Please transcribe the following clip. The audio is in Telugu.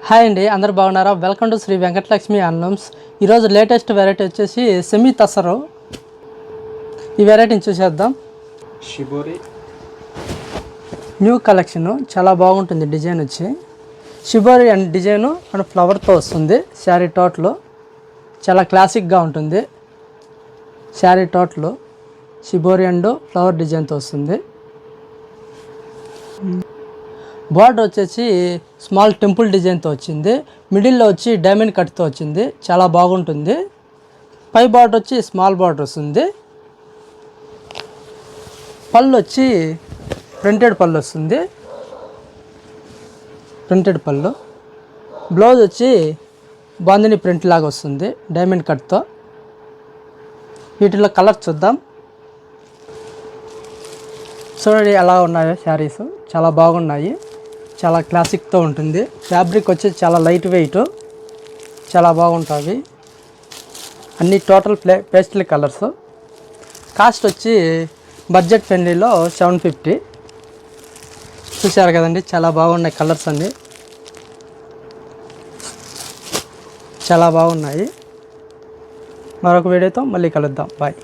హాయ్ అండి, అందరు బాగున్నారా? Welcome to Shri Venkatalakshmi handlooms. ఈరోజు లేటెస్ట్ వెరైటీ వచ్చేసి సెమీ తసరు. ఈ వెరైటీని చూసేద్దాం. షిబోరి న్యూ కలెక్షన్, చాలా బాగుంటుంది. డిజైన్ వచ్చి షిబోరి అండ్ డిజైను అండ్ ఫ్లవర్తో వస్తుంది. శారీ టోటల్ చాలా క్లాసిక్గా ఉంటుంది. Sari total shibori and flower డిజైన్తో వస్తుంది. బార్డర్ వచ్చేసి స్మాల్ టెంపుల్ డిజైన్తో వచ్చింది. మిడిల్లో వచ్చి డైమండ్ కట్తో వచ్చింది. చాలా బాగుంటుంది. పై బార్డర్ వచ్చి స్మాల్ బార్డర్ వస్తుంది. పళ్ళు వచ్చి ప్రింటెడ్ పళ్ళు వస్తుంది. ప్రింటెడ్ పళ్ళు. బ్లౌజ్ వచ్చి బాందిని ప్రింట్ లాగా వస్తుంది డైమండ్ కట్తో. వీటిలో కలర్ చూద్దాం. చూడండి ఎలా ఉన్నాయో శారీస్, చాలా బాగున్నాయి. చాలా క్లాసిక్తో ఉంటుంది. ఫ్యాబ్రిక్ వచ్చి చాలా లైట్ వెయిట్, చాలా బాగుంటుంది. అన్ని టోటల్ పేస్టల్ కలర్స్. కాస్ట్ వచ్చి బడ్జెట్ ఫ్రెండ్లీలో 750. చూశారు కదండి, చాలా బాగున్నాయి కలర్స్ అన్నీ, చాలా బాగున్నాయి. మరొక వీడియోతో మళ్ళీ కలుద్దాం. బాయ్.